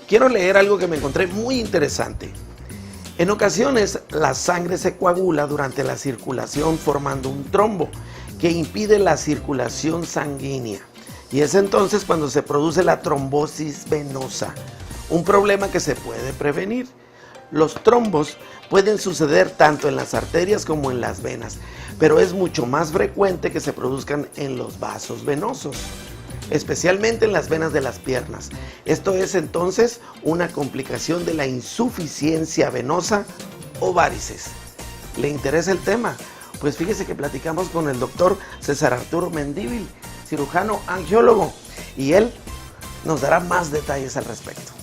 quiero leer algo que me encontré muy interesante. En ocasiones, la sangre se coagula durante la circulación formando un trombo que impide la circulación sanguínea. Y es entonces cuando se produce la trombosis venosa, un problema que se puede prevenir. Los trombos pueden suceder tanto en las arterias como en las venas, pero es mucho más frecuente que se produzcan en los vasos venosos, especialmente en las venas de las piernas. Esto es entonces una complicación de la insuficiencia venosa o varices. ¿Le interesa el tema? Pues fíjese que platicamos con el doctor César Arturo Mendívil, cirujano angiólogo, y él nos dará más detalles al respecto.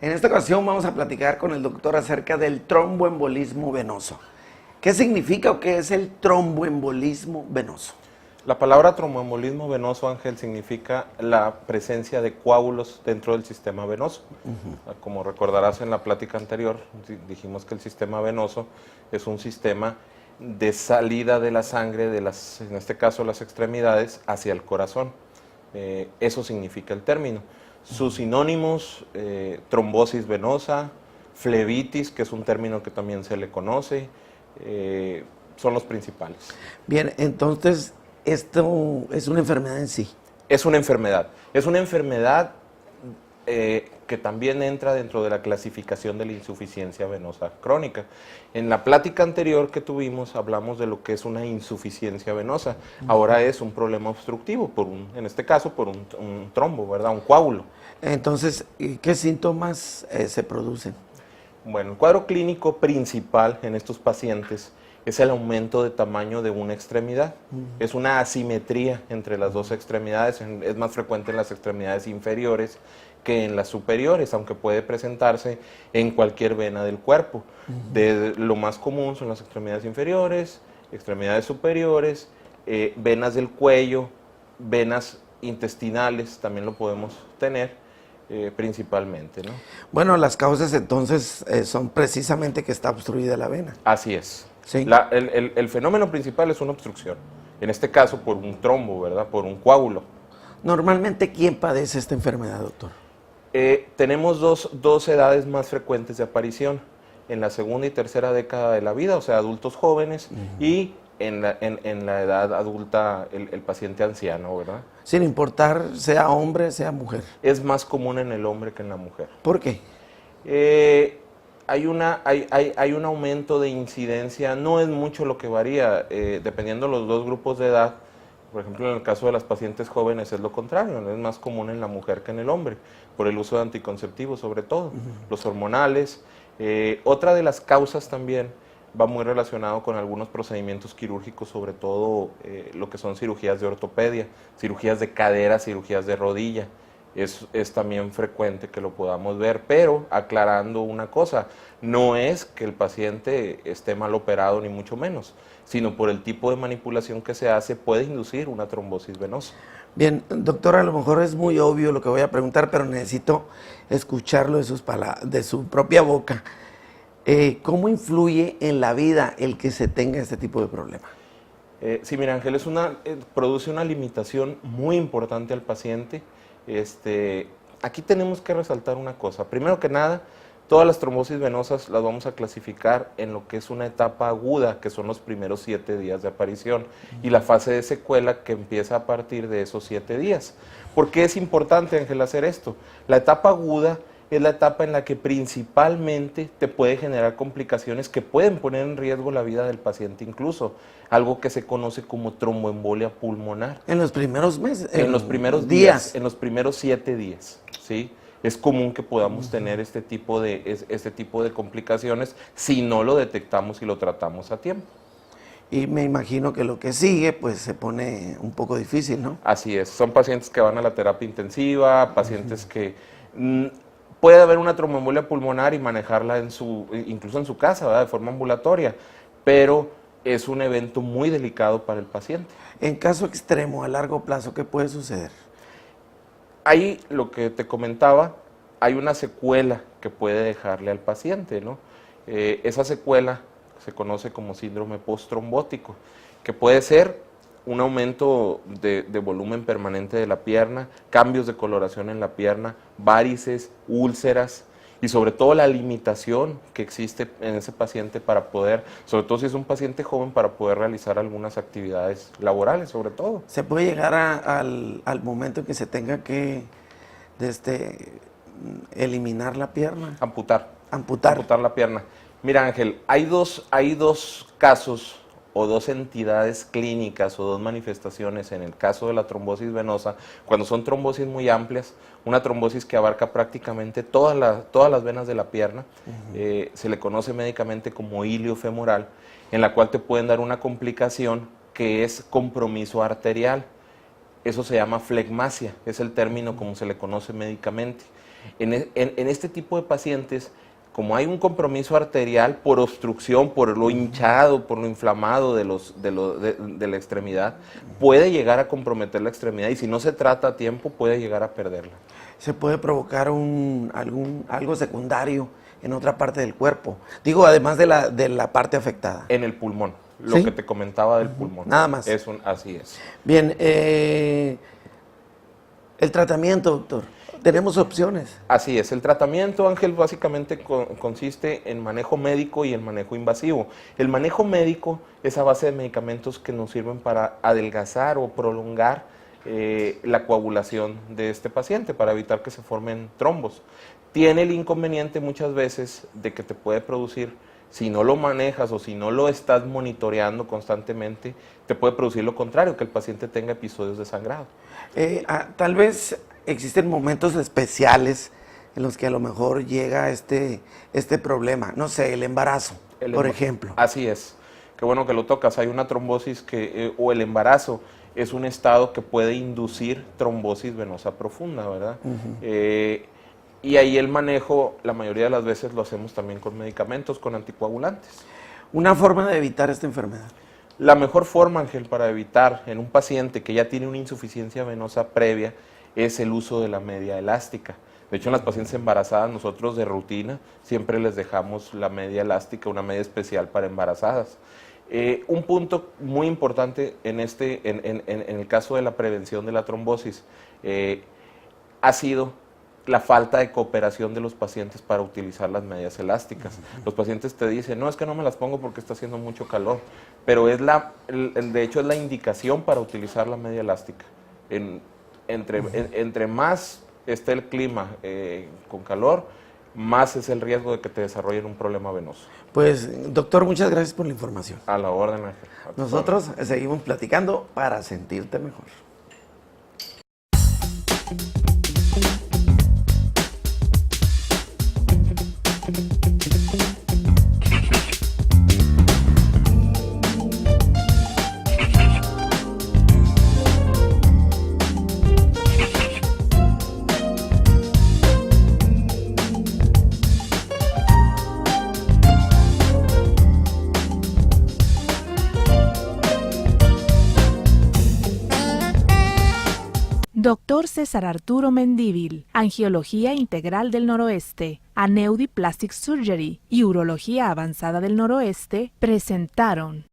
En esta ocasión vamos a platicar con el doctor acerca del tromboembolismo venoso. ¿Qué significa o qué es el tromboembolismo venoso? La palabra tromboembolismo venoso, Ángel, significa la presencia de coágulos dentro del sistema venoso. Como recordarás en la plática anterior, dijimos que el sistema venoso es un sistema de salida de la sangre, en este caso las extremidades, hacia el corazón. Eso significa el término. Sus sinónimos, trombosis venosa, flebitis, que es un término que también se le conoce, son los principales. Bien, entonces, ¿esto es una enfermedad en sí? Es una enfermedad. Es una enfermedad que también entra dentro de la clasificación de la insuficiencia venosa crónica. En la plática anterior que tuvimos hablamos de lo que es una insuficiencia venosa. Ahora es un problema obstructivo, en este caso por un trombo, ¿verdad? Un coágulo. Entonces, ¿qué síntomas se producen? Bueno, el cuadro clínico principal en estos pacientes es el aumento de tamaño de una extremidad. Es una asimetría entre las dos extremidades, es más frecuente en las extremidades inferiores que en las superiores, aunque puede presentarse en cualquier vena del cuerpo. Lo más común son las extremidades inferiores, extremidades superiores, venas del cuello, venas intestinales, también lo podemos tener. Principalmente, ¿no? Bueno, las causas entonces son precisamente que está obstruida la vena. Así es. Sí. El fenómeno principal es una obstrucción, en este caso por un trombo, ¿verdad? Por un coágulo. Normalmente, ¿quién padece esta enfermedad, doctor? Tenemos dos edades más frecuentes de aparición, en la segunda y tercera década de la vida, o sea, adultos jóvenes, y en la edad adulta el paciente anciano, ¿verdad? Sin importar sea hombre, sea mujer. Es más común en el hombre que en la mujer. ¿Por qué? Hay un aumento de incidencia, no es mucho lo que varía, dependiendo de los dos grupos de edad. Por ejemplo, en el caso de las pacientes jóvenes es lo contrario, es más común en la mujer que en el hombre, por el uso de anticonceptivos sobre todo, los hormonales. Otra de las causas también va muy relacionado con algunos procedimientos quirúrgicos, sobre todo lo que son cirugías de ortopedia, cirugías de cadera, cirugías de rodilla. Es también frecuente que lo podamos ver, pero aclarando una cosa, no es que el paciente esté mal operado ni mucho menos, sino por el tipo de manipulación que se hace puede inducir una trombosis venosa. Bien, doctor, a lo mejor es muy obvio lo que voy a preguntar, pero necesito escucharlo de su propia boca. ¿Cómo influye en la vida el que se tenga este tipo de problema? Sí, mira, Ángel, produce una limitación muy importante al paciente. Aquí tenemos que resaltar una cosa. Primero que nada, todas las trombosis venosas las vamos a clasificar en lo que es una etapa aguda, que son los primeros 7 días de aparición, y la fase de secuela que empieza a partir de esos 7 días. ¿Por qué es importante, Ángel, hacer esto? La etapa aguda es la etapa en la que principalmente te puede generar complicaciones que pueden poner en riesgo la vida del paciente incluso, algo que se conoce como tromboembolia pulmonar. En los primeros meses, en los primeros días, en los primeros 7 días, ¿sí? Es común que podamos tener este tipo de complicaciones si no lo detectamos y lo tratamos a tiempo. Y me imagino que lo que sigue, pues se pone un poco difícil, ¿no? Así es, son pacientes que van a la terapia intensiva, pacientes que puede haber una tromboembolia pulmonar y manejarla incluso en su casa, ¿verdad? De forma ambulatoria, pero es un evento muy delicado para el paciente. En caso extremo, a largo plazo, ¿qué puede suceder? Ahí, lo que te comentaba, hay una secuela que puede dejarle al paciente, ¿no? Esa secuela se conoce como síndrome postrombótico, que puede ser un aumento de volumen permanente de la pierna, cambios de coloración en la pierna, varices, úlceras y sobre todo la limitación que existe en ese paciente para poder, sobre todo si es un paciente joven, para poder realizar algunas actividades laborales sobre todo. ¿Se puede llegar al momento en que se tenga que eliminar la pierna? Amputar la pierna. Mira, Ángel, hay dos casos o dos entidades clínicas o dos manifestaciones en el caso de la trombosis venosa, cuando son trombosis muy amplias, una trombosis que abarca prácticamente todas las venas de la pierna, se le conoce médicamente como iliofemoral, en la cual te pueden dar una complicación que es compromiso arterial. Eso se llama flegmasia, es el término como se le conoce médicamente. En este tipo de pacientes, como hay un compromiso arterial por obstrucción, por lo hinchado, por lo inflamado de la extremidad, puede llegar a comprometer la extremidad y si no se trata a tiempo puede llegar a perderla. ¿Se puede provocar algo secundario en otra parte del cuerpo? Digo, además de la parte afectada. En el pulmón, lo ¿Sí? que te comentaba del pulmón. Nada más. Así es. Bien, el tratamiento, doctor. Tenemos opciones. Así es, el tratamiento, Ángel, básicamente consiste en manejo médico y en manejo invasivo. El manejo médico es a base de medicamentos que nos sirven para adelgazar o prolongar la coagulación de este paciente, para evitar que se formen trombos. Tiene el inconveniente muchas veces de que te puede producir, si no lo manejas o si no lo estás monitoreando constantemente, te puede producir lo contrario, que el paciente tenga episodios de sangrado. Tal vez existen momentos especiales en los que a lo mejor llega este problema, no sé, el embarazo, por ejemplo. Así es, qué bueno que lo tocas. Hay una trombosis o el embarazo es un estado que puede inducir trombosis venosa profunda, ¿verdad? Y ahí el manejo, la mayoría de las veces lo hacemos también con medicamentos, con anticoagulantes. ¿Una forma de evitar esta enfermedad? La mejor forma, Ángel, para evitar en un paciente que ya tiene una insuficiencia venosa previa es el uso de la media elástica. De hecho, en las pacientes embarazadas, nosotros de rutina siempre les dejamos la media elástica, una media especial para embarazadas. Un punto muy importante en el caso de la prevención de la trombosis ha sido la falta de cooperación de los pacientes para utilizar las medias elásticas. Los pacientes te dicen, no, es que no me las pongo porque está haciendo mucho calor, pero de hecho es la indicación para utilizar la media elástica. Entre más esté el clima con calor, más es el riesgo de que te desarrollen un problema venoso. Pues, doctor, muchas gracias por la información. A la orden, Ángel. Nosotros seguimos platicando para sentirte mejor. Doctor César Arturo Mendívil, Angiología Integral del Noroeste, Aneudi Plastic Surgery y Urología Avanzada del Noroeste presentaron